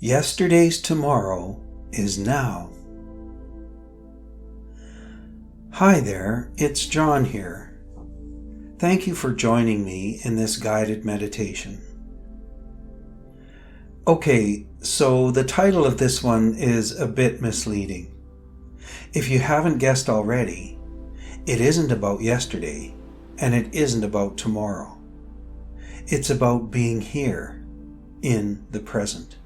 Yesterday's tomorrow is now. Hi there, it's John here. Thank you for joining me in this guided meditation. Okay, so the title of this one is a bit misleading. If you haven't guessed already, it isn't about yesterday, and it isn't about tomorrow. It's about being here, in the present.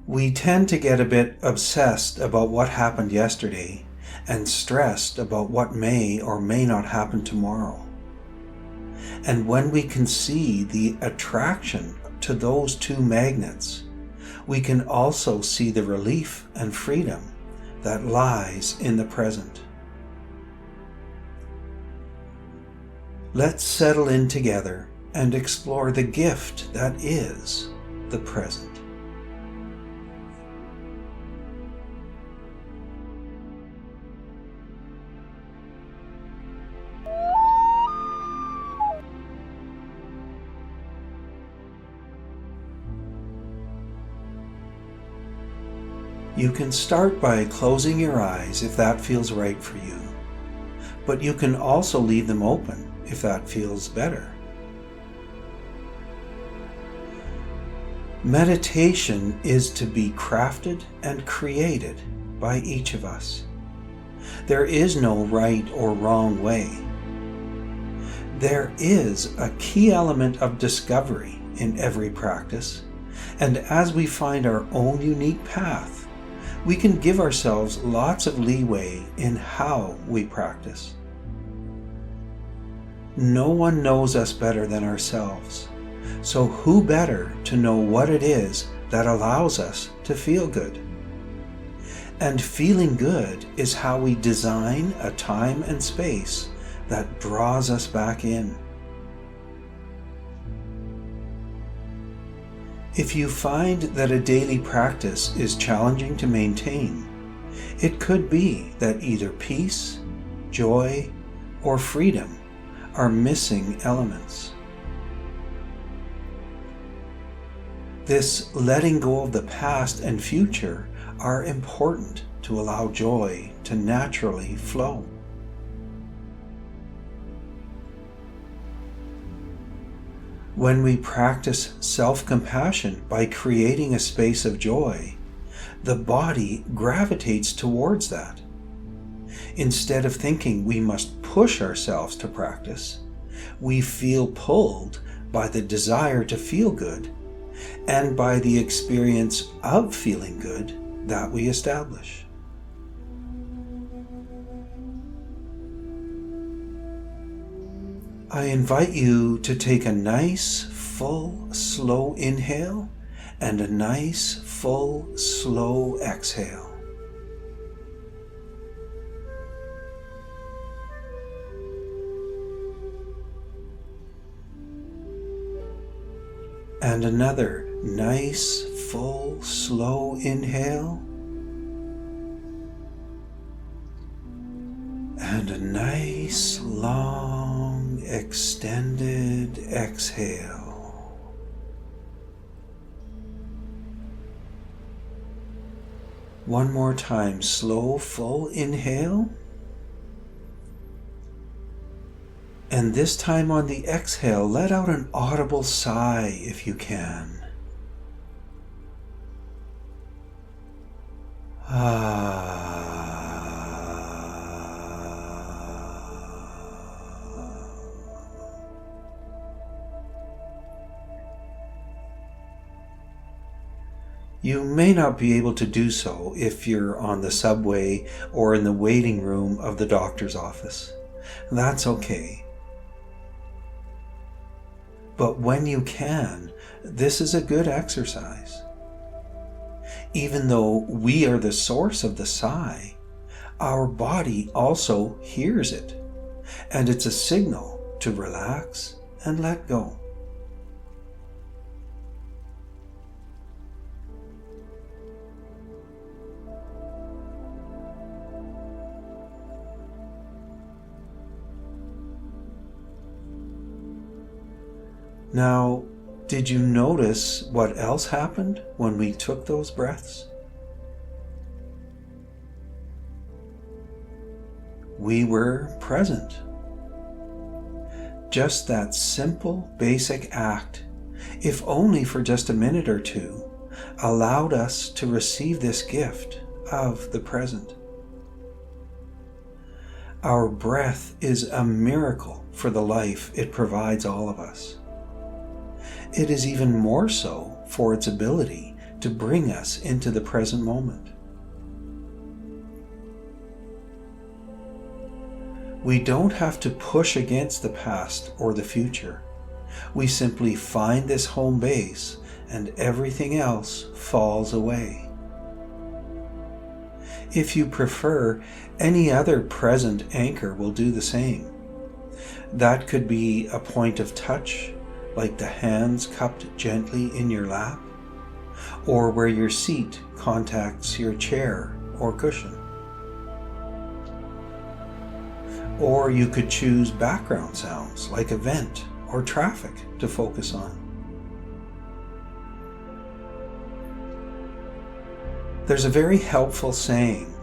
We tend to get a bit obsessed about what happened yesterday and stressed about what may or may not happen tomorrow. And when we can see the attraction to those two magnets, we can also see the relief and freedom that lies in the present. Let's settle in together and explore the gift that is the present. You can start by closing your eyes if that feels right for you, but you can also leave them open if that feels better. Meditation is to be crafted and created by each of us. There is no right or wrong way. There is a key element of discovery in every practice, and as we find our own unique path, we can give ourselves lots of leeway in how we practice. No one knows us better than ourselves, so who better to know what it is that allows us to feel good? And feeling good is how we design a time and space that draws us back in. If you find that a daily practice is challenging to maintain, it could be that either peace, joy, or freedom are missing elements. This letting go of the past and future are important to allow joy to naturally flow. When we practice self-compassion by creating a space of joy, the body gravitates towards that. Instead of thinking we must push ourselves to practice, we feel pulled by the desire to feel good and by the experience of feeling good that we establish. I invite you to take a nice, full, slow inhale and a nice, full, slow exhale. And another nice, full, slow inhale. And a nice, long, extended exhale. One more time, slow, full inhale. And this time on the exhale, let out an audible sigh if you can. You may not be able to do so if you're on the subway or in the waiting room of the doctor's office. That's okay. But when you can, this is a good exercise. Even though we are the source of the sigh, our body also hears it, and it's a signal to relax and let go. Now, Did you notice what else happened when we took those breaths? We were present. Just that simple, basic act, if only for just a minute or two, allowed us to receive this gift of the present. Our breath is a miracle for the life it provides all of us. It is even more so for its ability to bring us into the present moment. We don't have to push against the past or the future. We simply find this home base and everything else falls away. If you prefer, any other present anchor will do the same. That could be a point of touch, like the hands cupped gently in your lap, or where your seat contacts your chair or cushion. Or you could choose background sounds like a vent or traffic to focus on. There's a very helpful saying,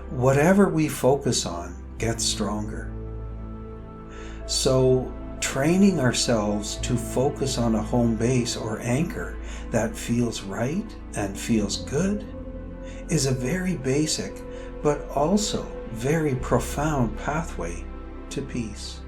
whatever we focus on gets stronger. So training ourselves to focus on a home base or anchor that feels right and feels good is a very basic but also very profound pathway to peace.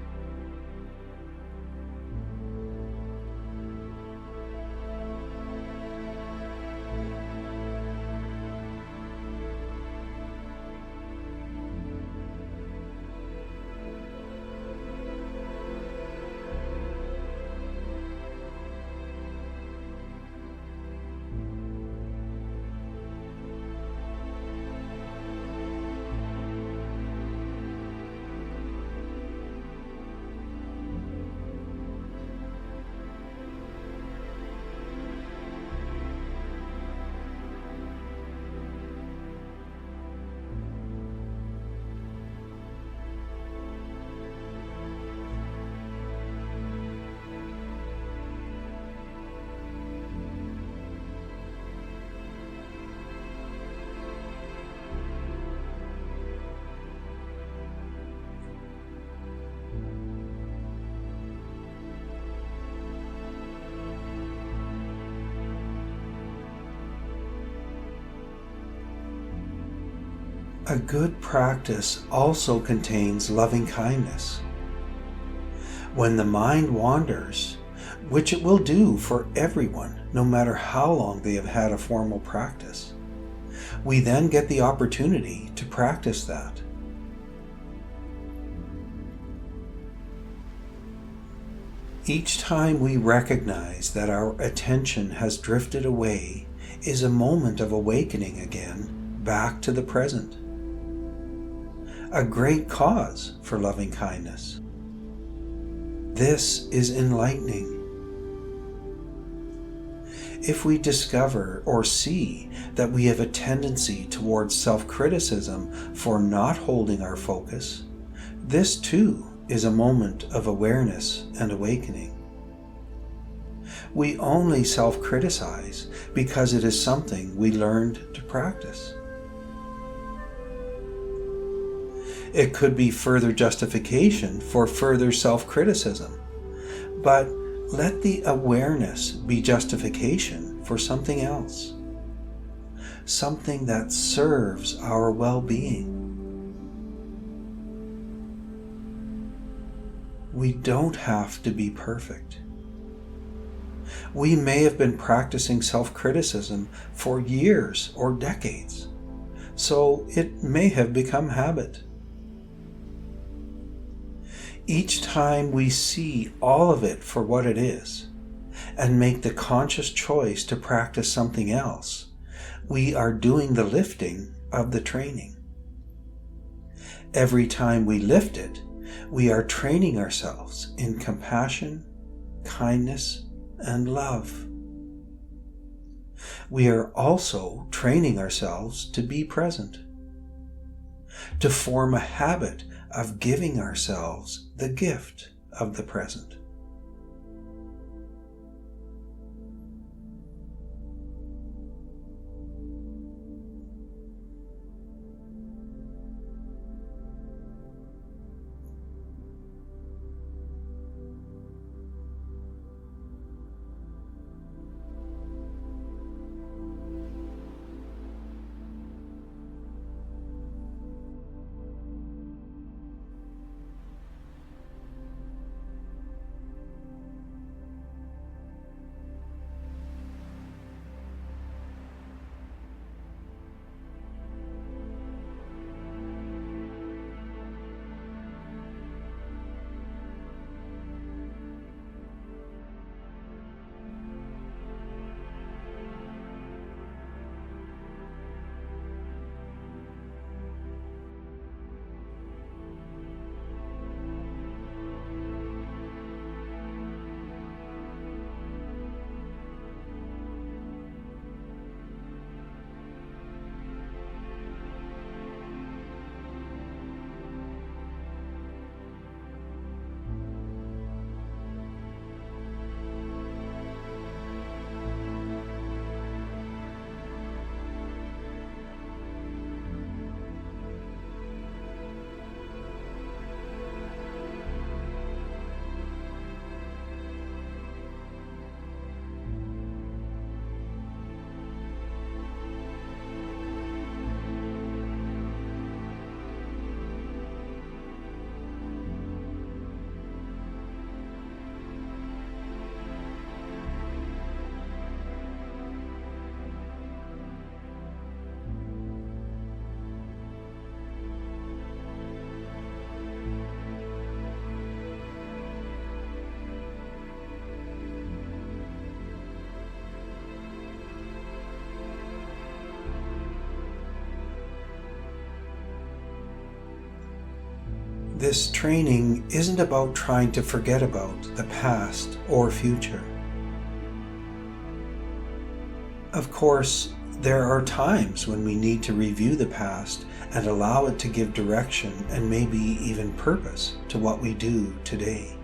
A good practice also contains loving kindness. When the mind wanders, which it will do for everyone, no matter how long they have had a formal practice, we then get the opportunity to practice that. Each time we recognize that our attention has drifted away is a moment of awakening again back to the present. A great cause for loving kindness. This is enlightening. If we discover or see that we have a tendency towards self-criticism for not holding our focus, this too is a moment of awareness and awakening. We only self-criticize because it is something we learned to practice. It could be further justification for further self-criticism, but let the awareness be justification for something else, something that serves our well-being. We don't have to be perfect. We may have been practicing self-criticism for years or decades, so it may have become habit. Each time we see all of it for what it is and make the conscious choice to practice something else, we are doing the lifting of the training. Every time we lift it, we are training ourselves in compassion, kindness, and love. We are also training ourselves to be present, to form a habit of giving ourselves the gift of the present. This training isn't about trying to forget about the past or future. Of course, there are times when we need to review the past and allow it to give direction and maybe even purpose to what we do today.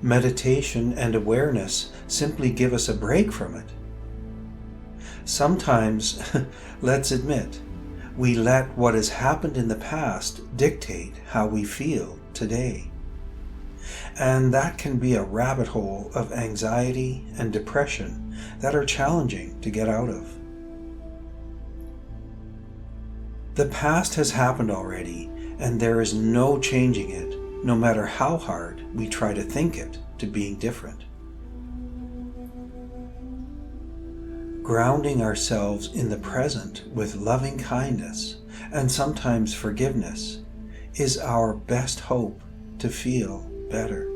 Meditation and awareness simply give us a break from it. Sometimes, let's admit, we let what has happened in the past dictate how we feel today. And that can be a rabbit hole of anxiety and depression that are challenging to get out of. The past has happened already, and there is no changing it, no matter how hard we try to think it to being different. Grounding ourselves in the present with loving kindness and sometimes forgiveness is our best hope to feel better.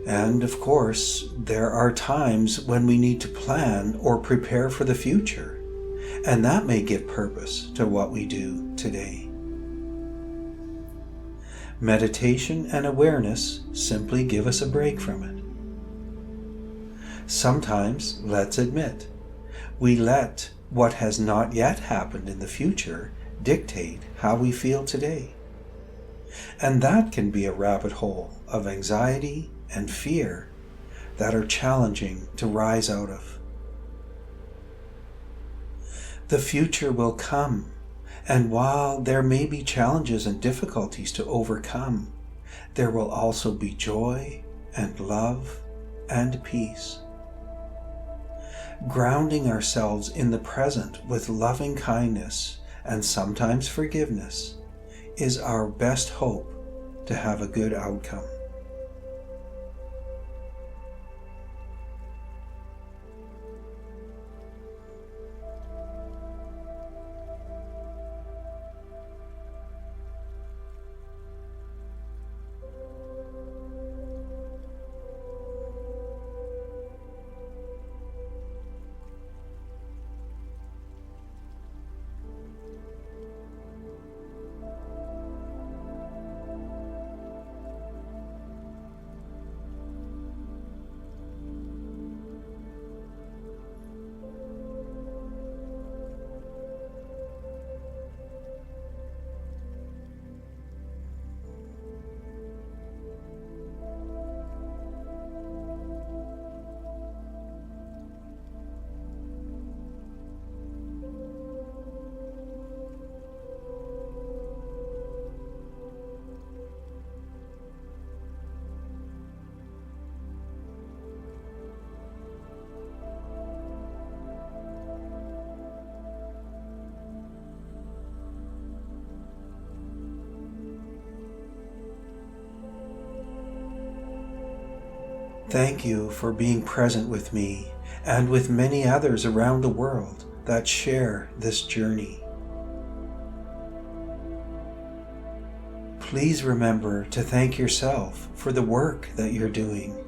And of course, there are times when we need to plan or prepare for the future, and that may give purpose to what we do today. Meditation and awareness simply give us a break from it. Sometimes, let's admit, we let what has not yet happened in the future dictate how we feel today. And that can be a rabbit hole of anxiety and fear that are challenging to rise out of. The future will come, and while there may be challenges and difficulties to overcome, there will also be joy and love and peace. Grounding ourselves in the present with loving kindness and sometimes forgiveness is our best hope to have a good outcome. Thank you for being present with me and with many others around the world that share this journey. Please remember to thank yourself for the work that you're doing,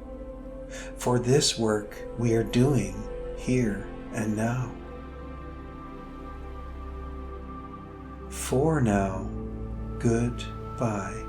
for this work we are doing here and now. For now, goodbye.